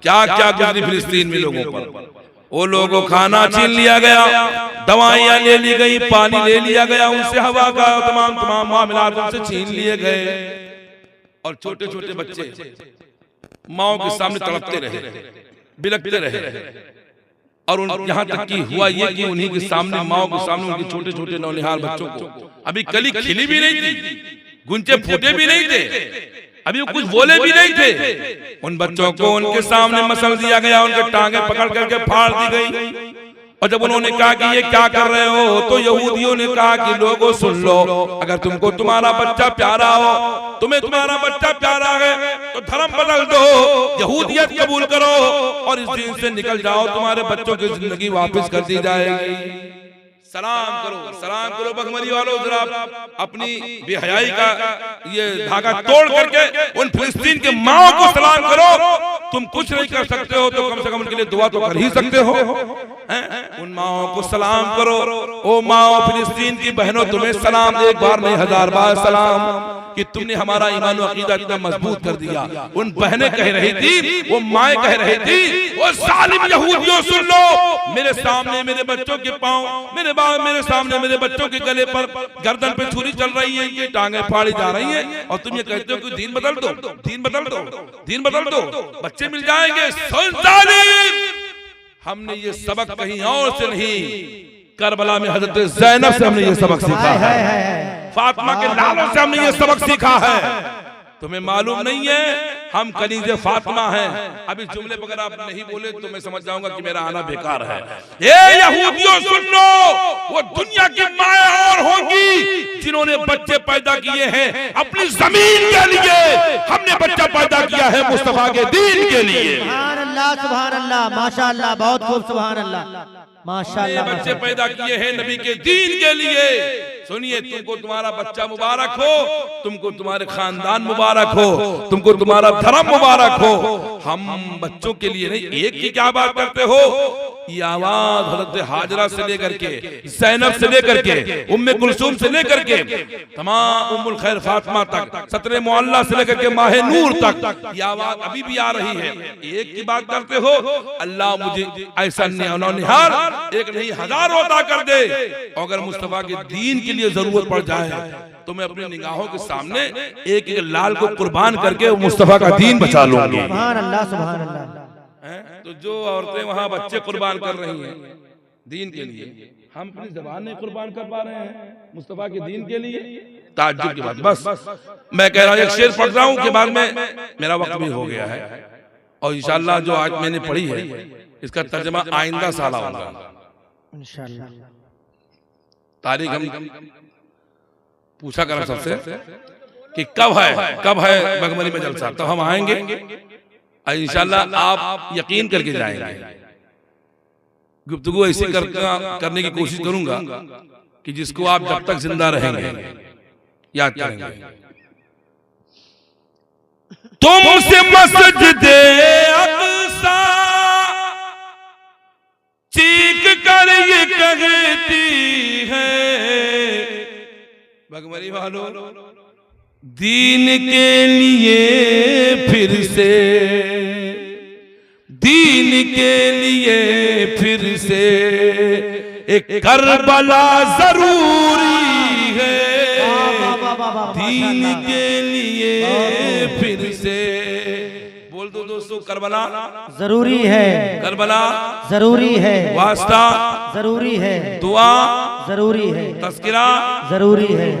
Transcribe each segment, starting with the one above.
क्या क्या गुजरी फिलिस्तीन में लोगों पर। वो लोगों को खाना छीन लिया गया, दवाइयां ले ली गई, पानी ले लिया गया, उनसे हवा का तमाम मामलात उनसे छीन लिए गए। और छोटे छोटे बच्चे माओ के सामने तड़पते रहे, बिलखते रहे। और यहाँ तक कि हुआ ये कि उन्हीं के सामने, माओ के सामने, उनके छोटे छोटे नौनिहाल बच्चों को, अभी कली खिली भी नहीं थी, गुंचे फूटे भी नहीं थे, अभी वो कुछ बोले भी नहीं थे, उन बच्चों को उनके सामने मसल दिया गया, उनके टांगे पकड़ करके फाड़ दी गई। और जब उन्होंने कहा कि ये क्या कर रहे हो, तो यहूदियों ने कहा कि लोगों सुन लो, अगर तुमको तुम्हारा बच्चा प्यारा हो, तुम्हें तुम्हारा बच्चा प्यारा है, तो धर्म बदल दो, यहूदियत कबूल करो और इस दिन से निकल जाओ, तुम्हारे बच्चों की जिंदगी वापस कर दी जाएगी। सलाम करो भगमरी वालों, जरा अपनी बेहयाई का ये धागा तोड़ करके उन फिलिस्तीन के माओ को सलाम करो। तुम कुछ नहीं कर सकते हो तो कम से कम उनके लिए दुआ तो कर ही सकते हो। उन माओ को सलाम करो। ओ माओ फिलिस्तीन की बहनों, तुम्हें सलाम, एक बार नहीं 1000 बार सलाम, कि तुमने हमारा ईमान और अकीदा इतना मजबूत कर दिया। उन बहनें कह रही थी, वो माएं कह रही थी, वो जालिम यहूदियों सुन लो, मेरे सामने मेरे बच्चों के पांव, मेरे सामने मेरे बच्चों के गले पर गर्दन पे छुरी चल रही है, ये टांगे फाड़ी जा रही है, और तुम ये कहते हो कि दीन बदल दो, दीन बदल दो, दीन बदल दो, बच्चे मिल जाएंगे। हमने ये सबक कहीं और से नहीं, करबला में हजरत ज़ैनब से हमने ये सबक सीखा है, फातिमा के लालों से हमने ये सबक सीखा है। तुम्हें मालूम नहीं है हम कनीज़े फातिमा हैं। अभी जुमले वगैरह आप नहीं बोले तो मैं समझ जाऊंगा कि मेरा आना बेकार है। ये यहूदियों सुन लो, वो दुनिया की माएं और होंगी जिन्होंने बच्चे पैदा किए हैं अपनी जमीन के लिए। हमने बच्चा पैदा किया है मुस्तफा के दीन के लिए। सुभान अल्लाह, माशाअल्लाह, बहुत खूब, सुभान अल्लाह, माशाअल्लाह। बच्चे पैदा किए हैं नबी के दीन के लिए। सुनिए, तुमको तुम्हारा बच्चा मुबारक हो, तुमको तुम्हारे खानदान मुबारक हो, तुमको तुम्हारा धर्म मुबारक हो। हम बच्चों के लिए नहीं, एक की क्या बात करते हो? ये आवाज हज़रत हाजरा से लेकर के, ज़ैनब से लेकर के, उम्मे कुलसूम से लेकर के, तमाम उम्मुल खैर फातिमा तक, सतरे मुअल्ला से लेकर के माहे नूर तक, ये आवाज अभी भी आ रही है। एक की बात करते हो, अल्लाह मुझे ऐसा निहार एक नहीं हजारों अता कर दे। अगर मुस्तफा के दीन के लिए जरूरत पड़ जाए तो मैं अपनी निगाहों के सामने एक एक लाल को कुर्बान करके मुस्तफा का दीन बचा लूंगी। सुभान अल्लाह, सुभान अल्लाह। तो जो औरतें वहां बच्चे कुर्बान कर रही हैं दीन के लिए, हम अपनी ज़बान नहीं कुर्बान कर पा रहे हैं मुस्तफा के दीन के लिए। ताज्जुब की बात। बस मैं कह रहा हूँ, एक शेर पढ़ रहा हूँ, के बाद में मेरा वक्त भी हो गया है, और इंशाअल्लाह जो आज मैंने पढ़ी है इसका तर्जमा आइंदा साल होगा इंशाअल्लाह। तारीख हम पूछा करें सबसे कि कब है बगमरी में जलसा, तो हम आएंगे इंशाअल्लाह। आप यकीन करके जाएंगे। गुफ्तगू ऐसी करने की कोशिश करूंगा कि जिसको आप जब तक जिंदा रहेंगे याद करेंगे। तुमसे मस्जिदे अक़सा चीख कर ये कहती है, बगमरी वालों, दीन के लिए फिर से, दीन के लिए फिर से एक करबला जरूरी है, दीन के लिए फिर से। बोल दो दोस्तों, करबला जरूरी है, करबला जरूरी है, वास्ता जरूरी है, दुआ जरूरी है, तज़किरा जरूरी है।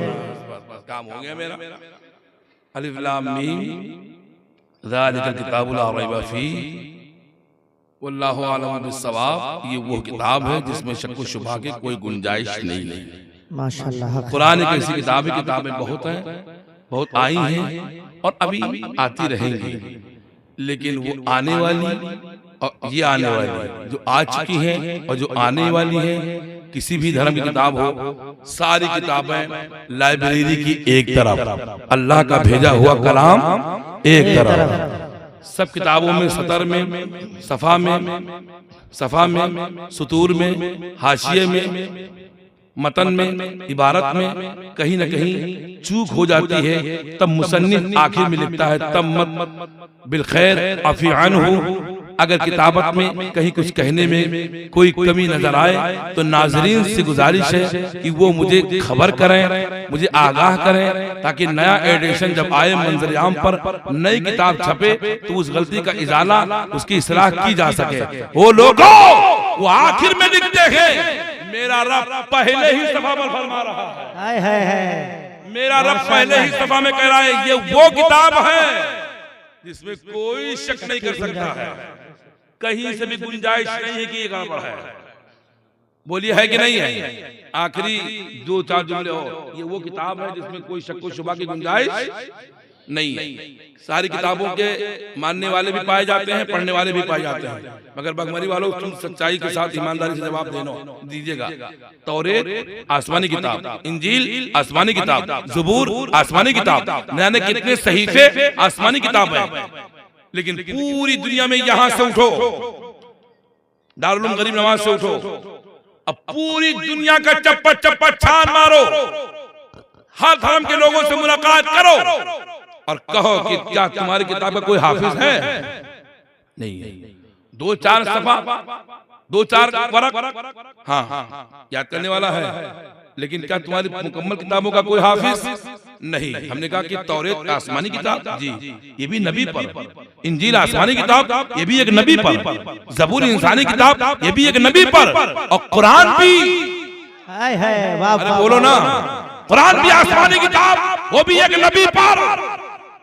बस काम हो गया मेरा। अलिफ लाम मीम ज़ालिकल किताबु ला रैब फीह वल्लाहु अअलम बिस्सवाब। ये वो किताब है जिसमें शक व शुबहा की कोई गुंजाइश नहीं। माशाअल्लाह। कुरान एक ऐसी किताब है, किताबें बहुत हैं, बहुत आई हैं और अभी आती रहेंगी, लेकिन वो आने वाली और ये आने वाली जो आ चुकी हैं और जो आने वाली हैं, किसी भी धर्म की किताब हो, सारी किताबें लाइब्रेरी की एक तरफ, अल्लाह का भेजा हुआ कलाम एक तरफ। सब किताबों में सतर में, सफा में, सुतूर में, हाशिये में, मतन में, इबारत में कहीं न कहीं चूक हो जाती है। तब मुसन्निफ आखिर में लिखता है, तम्मत बिल खैर अफ़ी अन्हु अगर किताबत में कहीं कुछ कहने में कोई कमी नजर आए तो नाजरीन से गुजारिश है कि वो मुझे खबर करें, मुझे आगाह करें, ताकि नया एडिशन जब आए मंजर-ए-आम पर नई किताब छपे तो उस गलती का इजाला, उसकी इस्लाह की जा सके। वो लोगों वो आखिर में लिखते हैं मेरा रब पहले ही सफा में फरमा रहा है, मेरा रब पहले ही सफा में कह रहा है ये वो किताब है जिसमें कोई शक नहीं कर सकता है, कहीं से भी गुंजाइश नहीं है कि ये गड़बड़ है। बोलिए है कि नहीं है? आखिरी 2-4 जुमले हो, ये वो किताब है जिसमें कोई शक व शुबा की गुंजाइश नहीं है। सारी किताबों के मानने वाले भी पाए जाते हैं, पढ़ने वाले भी पाए जाते हैं, मगर बगमरी वालों तुम सच्चाई के साथ ईमानदारी से जवाब दीजिएगा। तौरेत आसमानी किताब, इंजील आसमानी किताब, ज़बूर आसमानी किताब, यानी कितने सहीफे आसमानी किताब है। लेकिन पूरी दुनिया में यहां से उठो, दारुल उलूम गरीब नवाज से उठो, अब पूरी दुनिया का चप्पा चप्पा छान मारो, हर धर्म के लोगों से मुलाकात करो और कहो कि क्या तुम्हारी किताब का कोई हाफिज है? नहीं है। 2-4 सफा, 2-4 वरक, हाँ याद करने वाला है, लेकिन क्या तुम्हारी मुकम्मल किताबों का कोई हाफिज नहीं। हमने कहा कि तौरेत आसमानी किताब जी, ये भी नबी पर, इंजील आसमानी किताब, ये भी एक नबी पर, ज़बूर इंसानी किताब, ये भी एक नबी पर, और कुरान भी, अरे बोलो ना, कुरान भी आसमानी किताब, वो भी एक नबी पर।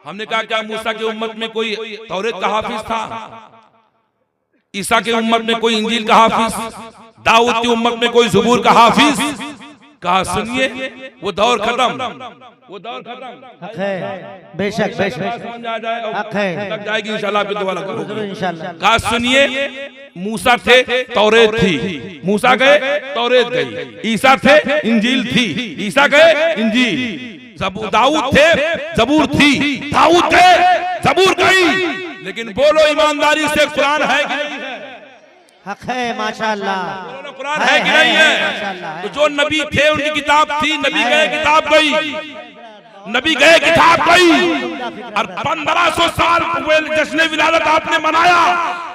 हमने कहा क्या मूसा की उम्मत में कोई तौरेत का हाफिज था? ईसा की उम्मत में कोई इंजील का हाफिज? दाऊद की उम्मत में कोई ज़बूर का हाफिज? कहा सुनिए वो दौर खत्म, वो दौर खत्म, बेशक बेशक समझ आ जाएगा, लग जाएगी इंशाल्लाह, पे दुआ लगाओ इंशाल्लाह। कहा सुनिए मूसा थे तौरेत थी, मूसा गए तौरेत गई, ईसा थे इंजील थी, ईसा गए इंजील, दाऊद थे ज़बूर थी, दाऊद थे ज़बूर गई। लेकिन बोलो ईमानदारी से कुरान है कि नहीं है? हक है माशाअल्लाह, कुरान है कि नहीं है? तो जो नबी थे उनकी किताब थी, नबी गए किताब गई, नबी गए किताब गई। और 1500 साल जश्न विलादत आपने मनाया,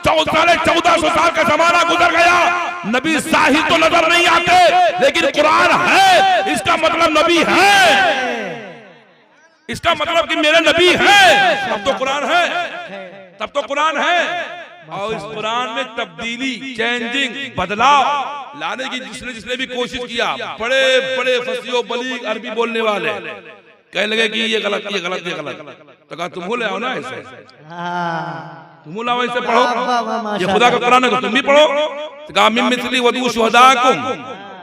1450 साल का जमाना गुजर गया, नबी साहिब तो नजर नहीं आते, लेकिन कुरान है, इसका मतलब नबी है, इसका मतलब कि मेरे नबी है, तब तो कुरान है, तब तो कुरान है। और इस कुरान में तब्दीली, चेंजिंग, बदलाव लाने की जिसने भी कोशिश किया, बड़े बड़े फसीह बलीग अरबी बोलने वाले कहने लगे कि ये गलत, ये गलत, ये गलत, तो कहा तुम ले आओ ना ऐसे, तुम लाओ ऐसे पढ़ो, ये खुदा का कुरान है तो तुम भी पढ़ो। तो कहा मिन मिस्ली वदू शुहदाकुम,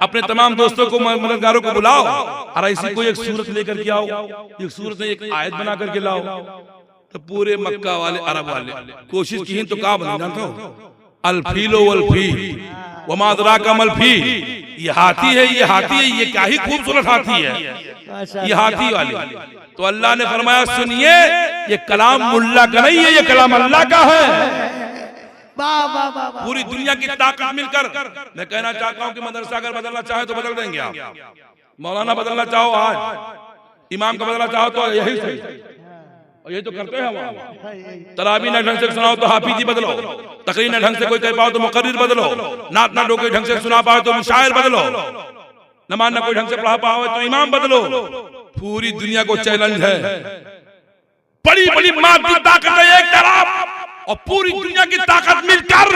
अपने तमाम दोस्तों को, मददगारों को बुलाओ और ऐसी कोई एक सूरत लेकर के आओ, एक सूरत में एक आयत बना करके लाओ। तो पूरे मक्का वाले, अरब वाले कोशिश की तो कहा बना जानता हूँ, अल्फीलो वल्फी वमा अदराका मल्फी, ये हाथी है, ये हाथी है, ये क्या ही खूबसूरत हाथी है, ये हाथी वाली। तो अल्लाह ने फरमाया सुनिए ये कलाम मुल्ला का नहीं है, ये कलाम अल्लाह का है। पूरी दुनिया की ताकत मिलकर, मैं कहना चाहता हूँ कि मदरसा अगर बदलना चाहे तो बदल देंगे आप, मौलाना बदलना चाहो आज, इमाम का बदलना चाहो तो यही सही, और ये तो करते हैं हम। तरावी न ढंग से सुनाओ तो हाफिजी बदलो, तकरीर न ढंग से कोई कह पाओ तो मुकर्रिर बदलो, नात ना कोई ढंग से सुना पाओ तो मुशायर बदलो, नमाज ना कोई ढंग से पढ़ा पाओ तो इमाम बदलो। पूरी दुनिया को चैलेंज है, बड़ी बड़ी मादी ताकत है एक तरफ और पूरी दुनिया की ताकत मिलकर,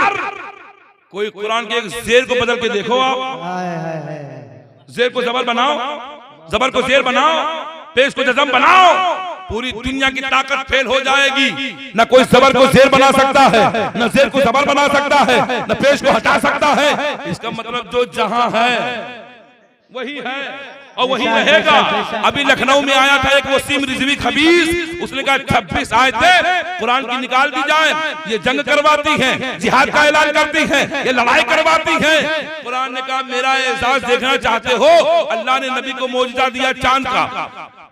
कोई कुरान के एक शेर को बदल के देखो आप, शेर को जबर बनाओ, जबर को शेर बनाओ, पेश को जज़म बनाओ, पूरी दुनिया की ताकत फेल हो जाएगी। न कोई जबर को शेर बना सकता है, न शेर को जबर बना सकता है, न पेश को हटा सकता है। इसका मतलब जो जहां है वही है और वही रहेगा। अभी लखनऊ में आया था एक वसीम रिजवी खबीस, उसने कहा 26 आयतें कुरान की निकाल दी जाए, ये जंग करवाती हैं, जिहाद का ऐलान करती हैं, ये लड़ाई करवाती हैं। कुरान ने कहा मेरा एहसास देखना चाहते हो, अल्लाह ने नबी को मौजज़ा दिया चांद का,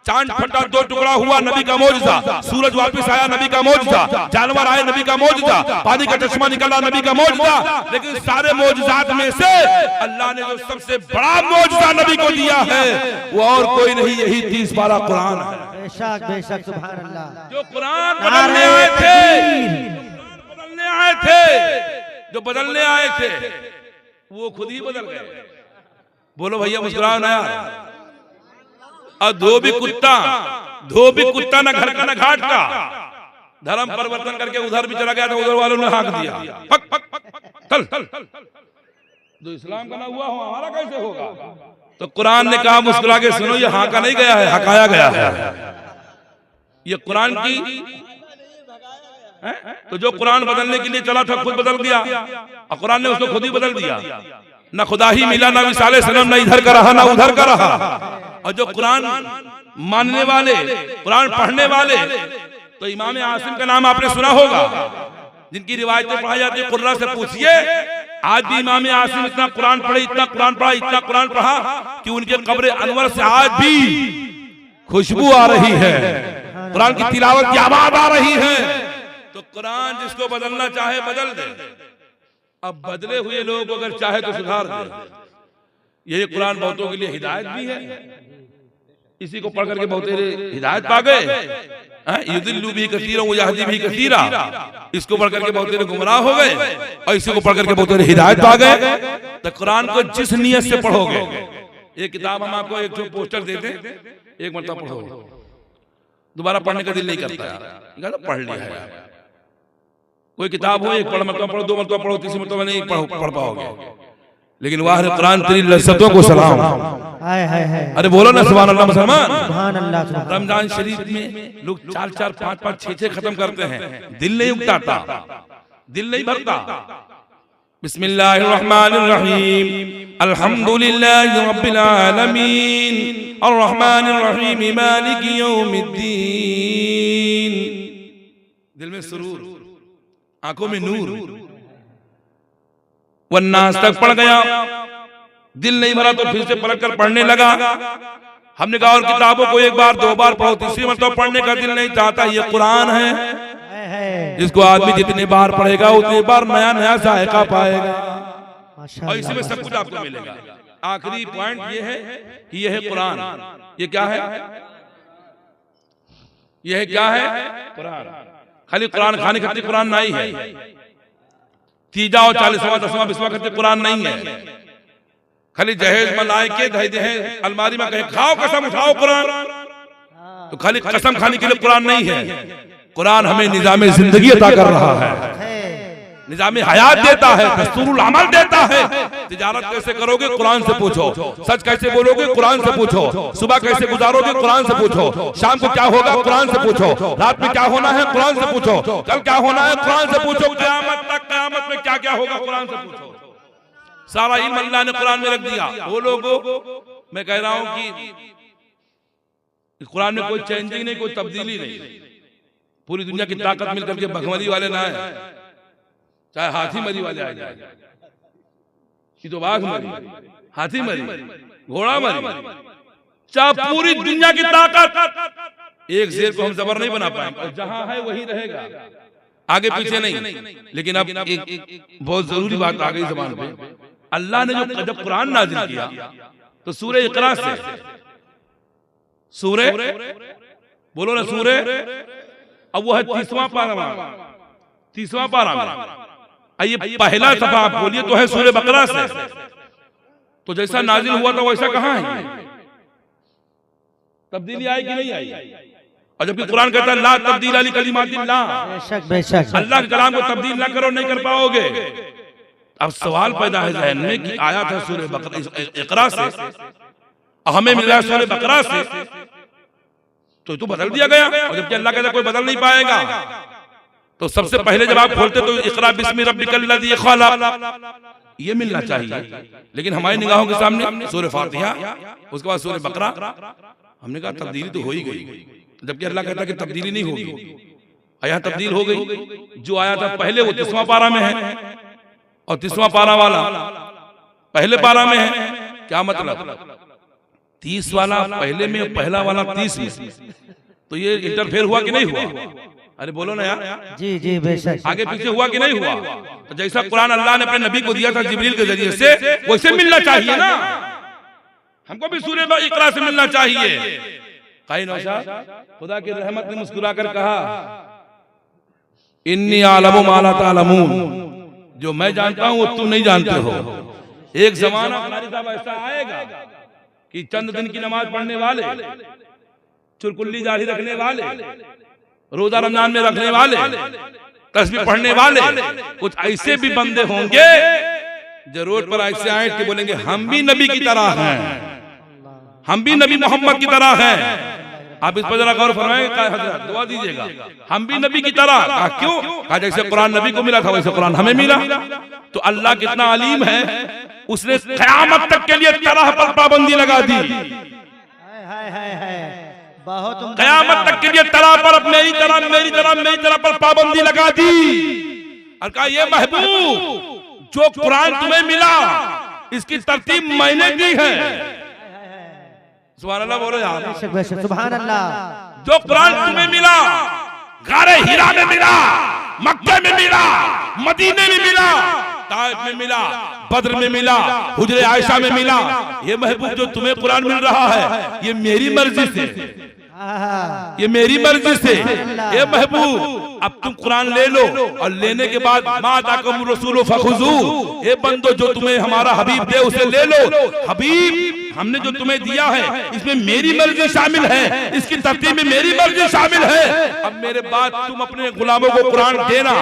चांद फटा 2 टुकड़ा हुआ, नबी का मौजज़ा, सूरज वापस आया, नबी का मौजज़ा, जानवर आए, नबी का मौजज़ा, पानी का चश्मा निकला, नबी का मौजज़ा। लेकिन सारे मौजज़ात में से अल्लाह ने जो सबसे बड़ा मौजज़ा नबी को दिया है वो और कोई नहीं, यही 30 पारा कुरान है। बेशक बेशक सुभान अल्लाह। जो कुरान बदलने आए थे, बदलने आए थे, जो बदलने आए थे वो खुद ही बदल गए। बोलो भैया मुस्कुराओ ना यार। और धोबी कुत्ता ना घर का ना घाट का, धर्म परिवर्तन करके उधर भी चला गया था, उधर वालों ने हाँक दिया पक पक चल। जो इस्लाम का ना हुआ हो हमारा कैसे होगा? तो कुरान ने कहा मुस्कुरा के सुनो, ये हाँका नहीं गया है, हकाया गया है। ये कुरान की तो जो कुरान बदलने के लिए चला था खुद बदल गया, और कुरान ने उसको खुद ही बदल दिया। ना खुदा ही मिला, ना मिसाले सनम, ना इधर का रहा ना उधर का रहा। और जो कुरान मानने वाले, कुरान पढ़ने वाले, तो इमाम आसिम का नाम आपने सुना होगा, जिनकी रिवायतें पढ़ाई जाती है। कुर्रा से पूछिए, आज भी इमाम आसिम इतना कुरान पढ़े, इतना कुरान पढ़ा, इतना कुरान पढ़ा कि उनके कब्र अनवर से आज भी खुशबू आ रही है, कुरान की तिलावत की आवाज आ रही है। तो कुरान जिसको बदलना चाहे बदल दे। अब बदले हुए लोग अगर चाहे तो सुधार दे। यही कुरान बहुतों के लिए हिदायत भी है। इसी को पढ़ करके बहुत हिदायत पा गए। युदिल्लु भी कसीरा व यहदी भी कसीरा, इसको पढ़ करके बहुत गुमराह हो गए, और इसी को पढ़ करके बहुत हिदायत पा गए। तो कुरान को जिस नियत से पढ़ोगे, ये किताब हम आपको एक जो पोस्टर देते, एक मरतबा पढ़ो, दोबारा पढ़ने का दिल नहीं करता यार, पढ़ लिया है। कोई किताब हो, एक मरतबा पढ़ो, दो मरतबा पढ़ो, तीसरी मरतबा नहीं पढ़ पाओगे। लेकिन वाह कुरान तेरी लज्जतों को सलाम। अरे बोलो ना सुभान अल्लाह मुसलमान। रमजान शरीफ में लोग 4-4, 5-5, 6-6 खत्म करते हैं, दिल नहीं उगता, दिल नहीं भरता। बिस्मिल्लाहिर्रहमानिर्रहीम, अल्हम्दुलिल्लाहि रब्बिल आलमीन, अर्रहमानिर्रहीम, मालिकि यौमिद्दीन। दिल में सुरूर, आंखों में नूर। वन्नास तक पढ़ गया, दिल नहीं भरा तो फिर से पलट कर पढ़ने लगा। हमने कहा और किताबों को एक बार, दो बार पढ़ो, तीसरी मतलब पढ़ने का दिल नहीं चाहता। ये कुरान है, इसको आदमी जितनी बार पढ़ेगा उतनी बार नया नया जायका पाएगा, और इसी में सब कुछ आपको मिलेगा। आखिरी पॉइंट ये है कि यह है कुरान। ये क्या है? यह क्या है? कुरान। खाली कुरान खाने खाती कुरान नहीं है। तीजा और 40वां 10वां 20वां करते कुरान नहीं है। खाली जहेज मलाए के दहेज अलमारी में कहे खाओ कसम उठाओ कुरान, तो खाली कसम खाने के लिए कुरान नहीं है। कुरान हमें निजाम जिंदगी अता कर रहा है, निजाम हयात देता है, दस्तूरुल अमल देता है। तिजारत कैसे करोगे? कुरान से पूछो। सच कैसे बोलोगे? कुरान से पूछो। सुबह कैसे गुजारोगे? कुरान से पूछो। शाम को क्या होगा? कुरान से पूछो। रात में क्या होना है? कुरान से पूछो। कल क्या होना है? कुरान से पूछो। क़यामत तक, क़यामत में क्या क्या होगा? कुरान से पूछो। सारा इल्म अल्लाह ने कुरान में रख दिया। वो लोगों, मैं कह रहा हूं कि कुरान में कोई चेंजिंग नहीं, कोई तब्दीली नहीं। पूरी दुनिया की ताकत मिलकर के भगवानी वाले ना है, चाहे हाथी मरी वाले आ जाए, ये तो बाघ मरी, हाथी मरी, घोड़ा मरी, चाहे पूरी दुनिया की ताकत, एक शेर को हम जबर नहीं बना पाएंगे। जहां है वही रहेगा, आगे पीछे नहीं। लेकिन अब एक बहुत जरूरी बात आ गई जबान पे। अल्लाह ने जब कुरान नाजिल किया तो सूरह इकरा से, सूरह बोलो ना, सूरह, अब वो है 30वां पारा में, 30वां पारा में। ये पहला सफा आप बोलिए तो है सूरह बकरा से। तो जैसा नाजिल हुआ था वैसा कहां है? तब्दीली आई कि नहीं आई? और जबकि कुरान कहता है ला तब्दील अली कलिमातिल्लाह, बेशक अल्लाह के कलाम को तब्दील ना करो, नहीं कर पाओगे। अब सवाल पैदा है जहन में कि आया था सूरह बकरा इकरा से, हमें मिला सूरह बकरा से, तो बदल दिया गया। और जबकि अल्लाह कहता कोई बदल नहीं पाएगा। तो सबसे पहले जब आप खोलते तो इकरा बिस्मि रब्बिकल्लज़ी खलक़, ये मिलना चाहिए। लेकिन हमारी निगाहों के सामने सूरह फातिहा, उसके बाद सूरह बकरा। हमने कहा तब्दीली तो हो ही गई, जबकि अल्लाह कहता कि तब्दीली नहीं होगी। यहाँ तब्दील हो गई। जो आया था पहले वो 30वां पारा में है, और 30वां पारा वाला पहले पारा में है। क्या मतलब? 30 वाला पहले में, पहला वाला 30 में। तो ये इंटरफेयर हुआ कि नहीं हुआ? अरे बोलो ना यार। जी जी बेशक। आगे पीछे हुआ कि नहीं हुआ? तो जैसा कुरान अल्लाह ने अपने नबी को दिया था जिब्रील के जरिए से, वैसे मिलना चाहिए ना। हमको भी सूरह इकरा से मिलना चाहिए। काई नौशाद खुदा की रहमत ने मुस्कुरा कर कहा, इन्नी आलमु मा ला तालमून, जो मैं जानता हूं वो तुम नहीं जानते हो। एक जमाना हमारे साहब ऐसा आएगा कि चंद दिन की नमाज पढ़ने वाले, चुरकुल्ली जारी रखने वाले, रोजा रमजान में रखने वाले, तस्बीह पढ़ने वाले, कुछ ऐसे भी बंदे होंगे जरूरत पर ऐसे आए कि बोलेंगे हम भी नबी की तरह हैं, हम भी नबी मोहम्मद की तरह हैं। आप इस पर जरा गौर फरमाएंगे, हजरत दुआ दीजिएगा, हम भी नबी की तरह। कहा क्यों? कहा जैसे कुरान नबी को मिला था वैसे कुरान हमें मिला। तो अल्लाह कितना अलीम है, उसने क़यामत तक के लिए तरह पर पाबंदी लगा दी। बहुत क़यामत तक के लिए तरह पर मेरी तरह मेरी तरह मेरी तरह पर पाबंदी लगा दी और कहा ये महबूब जो कुरान तुम्हें मिला इसकी तरतीब मैंने दी है। सुभान अल्लाह बोलो यार, सुभान अल्लाह। जो कुरान तुम्हें मिला गारे हिरा में मिला, मक्के में मिला, मदीने में मिला, ताइफ में मिला, बद्र में मिला, हुजरे आयशा में मिला, ये महबूब जो तुम्हें कुरान मिल रहा है ये मेरी मर्जी से, ये मेरी मर्जी से। ये महबूब अब तुम कुरान ले लो और लेने के बाद मा ताकुम रसूल फखुजू, ये बंदो जो तुम्हें हमारा हबीब दे उसे ले लो। हबीब हमने जो तुम्हें दिया है इसमें मेरी मर्जी शामिल है, इसकी तरतीब में मेरी मर्जी शामिल है। अब मेरे बाद तुम अपने गुलामों को कुरान देना,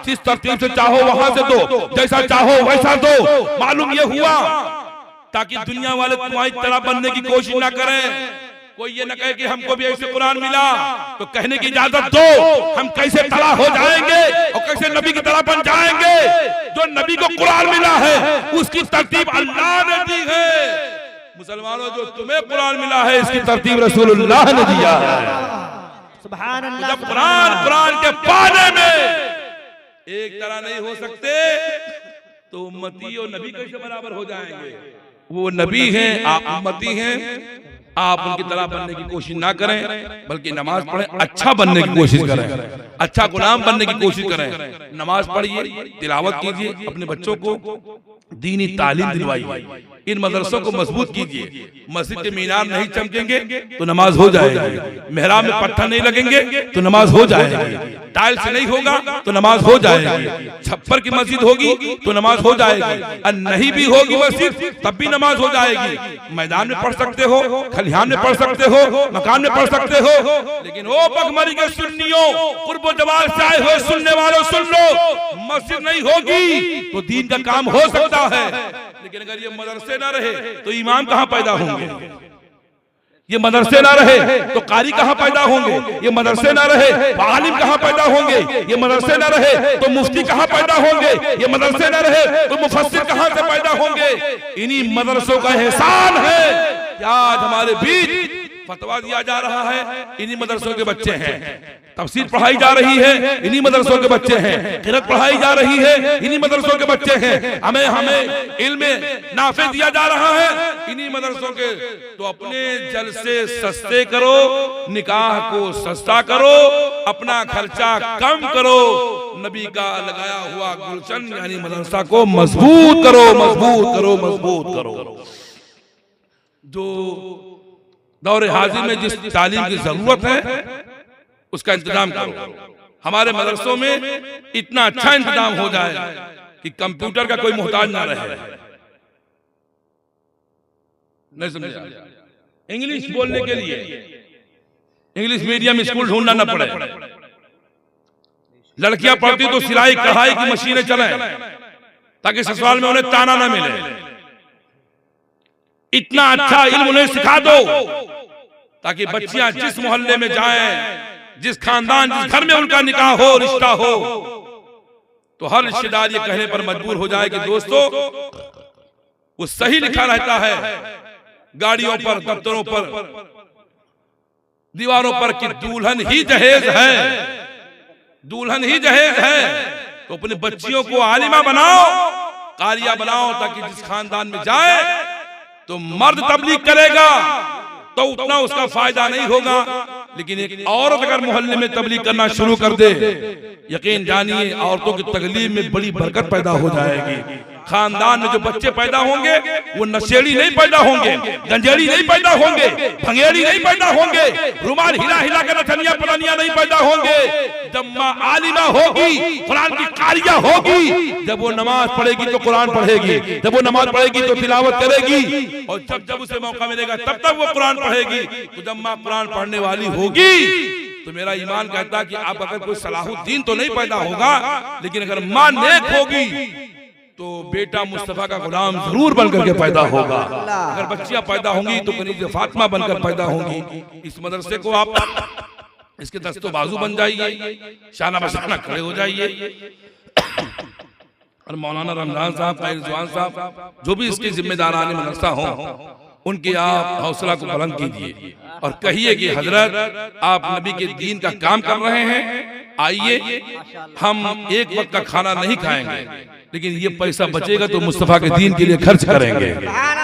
जिस तरतीब से चाहो वहां से दो, जैसा चाहो वैसा दो। मालूम ये हुआ ताकि दुनिया वाले तुम्हारी तरह बनने की कोशिश ना करें। कोई ये न कहे कि हमको भी ऐसे कुरान मिला तो कहने की इजाजत दो, हम कैसे तला हो जाएंगे और कैसे नबी की तरह बन जाएंगे। जो नबी को कुरान मिला है उसकी तरतीब अल्लाह ने दी है। मुसलमानों जो तुम्हें कुरान मिला है इसकी तरतीब रसूलुल्लाह ने दिया है। सुभान अल्लाह। जब कुरान के पाने में एक तरह नहीं हो सकते तो उम्मती और नबी कैसे बराबर हो जाएंगे? वो नबी हैं, आप उम्मती हैं। आप उनकी तरह बनने की कोशिश ना करें बल्कि नमाज पढ़ें, अच्छा बनने की कोशिश करें, अच्छा गुलाम बनने की कोशिश करें। नमाज पढ़िए, तिलावत कीजिए, अपने बच्चों को दीनी तालीम दिलवाइए, इन मदरसों को मजबूत कीजिए। मस्जिद के मीनार नहीं चमकेंगे तो नमाज हो जाएगी, मेहराब में पत्थर नहीं लगेंगे तो नमाज हो जाएगी, टाइल्स नहीं होगा तो नमाज हो जाएगी, छप्पर की मस्जिद होगी तो नमाज हो जाएगी, और नहीं भी होगी मस्जिद तब भी नमाज हो जाएगी। मैदान में पढ़ सकते हो, खलिहान में पढ़ सकते हो, मकान में पढ़ सकते हो, लेकिन ओ पगमरी के सुन्नियों, कुर्ब जवाल से आए हुए सुनने वालों सुन लो, मस्जिद नहीं होगी तो दीन का काम हो सकता है, लेकिन अगर ये मदरसे ना रहे तो इमाम कहां पैदा होंगे? ये मदरसे ना रहे तो कारी कहां पैदा होंगे? ये मदरसे ना रहे तो आलिम कहां पैदा होंगे? ये मदरसे ना रहे तो मुफ्ती कहां पैदा होंगे? ये मदरसे ना रहे तो मुफस्सिर कहां से पैदा होंगे? इन्हीं मदरसों का एहसान है कि आज हमारे बीच फतवा दिया जा रहा है, इन्हीं मदरसों के बच्चे हैं। तफसीर पढ़ाई जा रही है, इन्हीं मदरसों के बच्चे हैं। क़िरात पढ़ाई जा रही है, इन्हीं मदरसों के बच्चे हैं। हमें इल्म नाफे दिया जा रहा है, इन्हीं मदरसों के। तो अपने जलसे सस्ते करो, निकाह को सस्ता करो, अपना खर्चा कम करो, नबी का लगाया हुआ गुलशन यानी मदरसा को मजबूत करो, मजबूत करो, मजबूत करो। जो दौरे हाजिर में जिस तालीम की जरूरत है उसका इंतजाम करो। हमारे मदरसों में इतना अच्छा इंतजाम हो जाए कि कंप्यूटर का कोई मोहताज ना रहे। नहीं समझे? इंग्लिश बोलने के लिए इंग्लिश मीडियम स्कूल ढूंढना न पड़े। लड़कियां पढ़ती तो सिलाई कढ़ाई की मशीनें चलें ताकि ससुराल में उन्हें ताना न मिले। इतना अच्छा इल्म उन्हें सिखा दो ताकि बच्चियां जिस मोहल्ले में जाएं, जिस खानदान, जिस घर में उनका निकाह हो, रिश्ता हो, तो हर रिश्तेदार ये कहने पर मजबूर हो जाए कि दोस्तों वो सही लिखा रहता है गाड़ियों पर, दफ्तरों पर, दीवारों पर कि दुल्हन ही जहेज है, दुल्हन ही जहेज है। तो अपनी बच्चियों को आलिमा बनाओ, कारिया बनाओ, ताकि जिस खानदान में जाए तो मर्द तबलीग करेगा तो उतना उसका फायदा नहीं होगा, लेकिन एक औरत अगर मोहल्ले में तबलीग करना शुरू कर दे, यकीन जानिए औरतों की तकलीफ में बड़ी बरकत पैदा हो जाएगी। खानदान में जो बच्चे पैदा होंगे वो नशेड़ी नहीं पैदा होंगे, गंजेड़ी नहीं पैदा होंगे, भंगेड़ी नहीं पैदा होंगे, रुमाल हिला हिला कर नथनिया पलानिया नहीं पैदा होंगे। जब माँ आलिमा होगी, कुरान की कारिया होगी, जब वो नमाज पढ़ेगी तो कुरान पढ़ेगी, जब वो नमाज पढ़ेगी तो तिलावत करेगी, और जब जब उसे मौका मिलेगा तब तक वो कुरान पढ़ेगी। तो जब माँ कुरान पढ़ने वाली होगी तो मेरा ईमान कहता है कि आप अगर कोई सलाहुद्दीन तो नहीं पैदा होगा, लेकिन अगर माँ नेक होगी तो बेटा मुस्तफा का गुलाम जरूर बनकर के पैदा होगा। अगर बच्चियां पैदा होंगी तो कनीज़ फातिमा बनकर पैदा होंगी। इस मदरसे को आप इसके दस्तो बाजू बन जाइए, शाना बशाना खड़े हो जाइए, और मौलाना रमजान साहब, कायद रिजवान साहब, जो भी इसके जिम्मेदारान मदरसा हो, उनके आप हौसला को बुलंद कीजिए और कहिए कि हजरत आप नबी के दीन का काम कर रहे हैं, आइए हम एक वक्त का खाना नहीं खाएंगे, लेकिन ये पैसा बचेगा तो मुस्तफा के दीन के लिए खर्च करेंगे।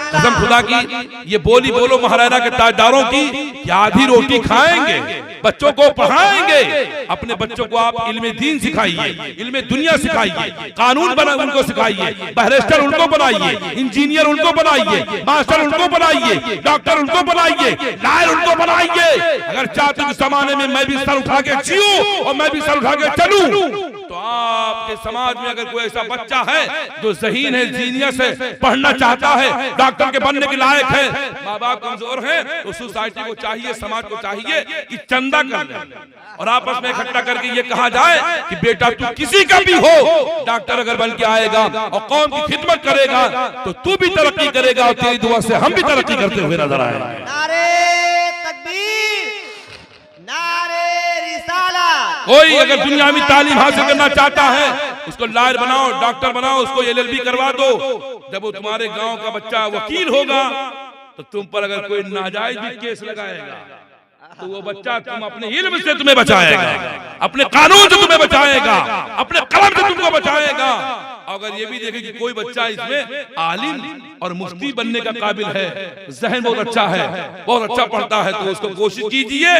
कसम खुदा की ये बोली बोलो महाराणा के ताजदारों की, कि आधी रोटी खाएंगे, बच्चों को पढ़ाएंगे। अपने बच्चों को आप इल्मे दीन सिखाइए, इल्मे दुनिया सिखाइए, कानून बना उनको सिखाइए, बैरिस्टर उनको बनाइए, इंजीनियर उनको बनाइए, मास्टर उनको बनाइए, डॉक्टर उनको बनाइए, लॉयर उनको बनाइए। अगर चाहते हो जमाने में मैं भी सर उठा के जीऊं और मैं भी सर उठा के चलूं, तो आपके समाज में अगर कोई ऐसा बच्चा है जो ज़हीन है, जीनियस है, पढ़ना चाहता है, डॉक्टर के बनने के लायक है, माँ बाप कमजोर है, तो सोसाइटी को चाहिए, समाज को चाहिए कि चंदा कर दे और आपस में इकट्ठा करके ये कहा जाए कि बेटा तू किसी का भी हो, डॉक्टर अगर बन के आएगा और कौम की खिदमत करेगा तो तू भी तरक्की करेगा, और तेरी दुआ से हम भी तरक्की करते हुए नजर आएंगे। नारे तकबीर, नारे रिसालत। कोई अगर दुनिया में तालीम हासिल करना चाहता है, उसको लॉयर बनाओ, डॉक्टर बनाओ, उसको LLB करवा दो। जब वो तुम्हारे गांव का बच्चा वकील होगा तो तुम पर अगर कोई नाजायज भी केस लगाएगा तो वो बच्चा तुम अपने इल्म से तुम्हें बचाएगा, अपने कानून से तुम्हें बचाएगा, अपने कलम से तुमको बचाएगा। अगर ये भी देखे कि कोई बच्चा इसमें आलिम और मुफ्ती बनने का काबिल है, जहन बहुत अच्छा है, बहुत अच्छा पढ़ता है, तो उसको कोशिश कीजिए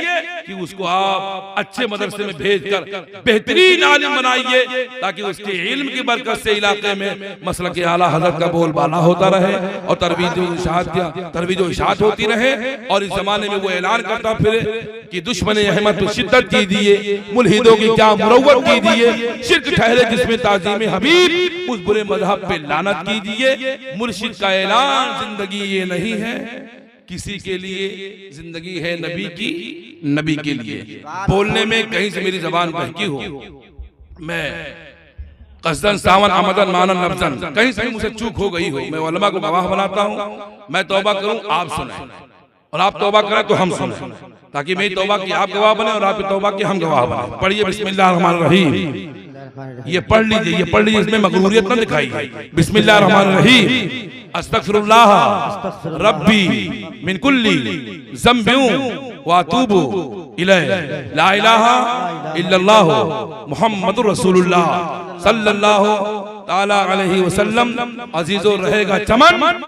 कि उसको आप अच्छे मदरसे में भेजकर बेहतरीन आलिम बनाइए, ताकि उसके इल्म की बरकत से इलाके में मसलक के आला हज़रत का बोलबाला होता रहे और तरवीज इशाअत होती रहे। और इस जमाने में वो ऐलान करता फिरे कि दुश्मन अहमद तो शिद्दत कीजिए, मुल्हिदों की क्या मुरव्वत कीजिए, शिर्क ठहरे जिसमें ताज़ीम हबीब, उस बुरे मजहब पे लानत कीजिए। मुर्शिद का ऐलान, जिंदगी ये नहीं है किसी के लिए, जिंदगी है नबी की, नबी के लिए। बोलने में कहीं से मेरी जबान बहकी हो, मैं कसदन सावन आमदन मानन नब्जन, कहीं से मुझसे चूक हो गई हो, मैं उलमा को गवाह बनाता हूँ। मैं तौबा करूँ, आप सुने, और आप तौबा करें तो हम सुने, ताकि मेरी तौबा की आप गवाह बने और आपकी तौबा की हम गवाह बने। पढ़िए बिस्मिल्लाहिर्रहमानिर्रहीम, ये पढ़ लीजिए, ये पढ़ लीजिए, इसमें मगरूरियत न दिखाइए। बिस्मिल्लाहिर्रहमानिर्रहीम, अस्तगफिरुल्लाह रब्बी मिन कुल्ली ज़ंबिन व अतूबु इलैह, ला इलाहा इल्लल्लाह मुहम्मदुर रसूलुल्लाह सल्लल्लाहु ताला अलैहि वसल्लम। अजीजों, रहेगा चमन।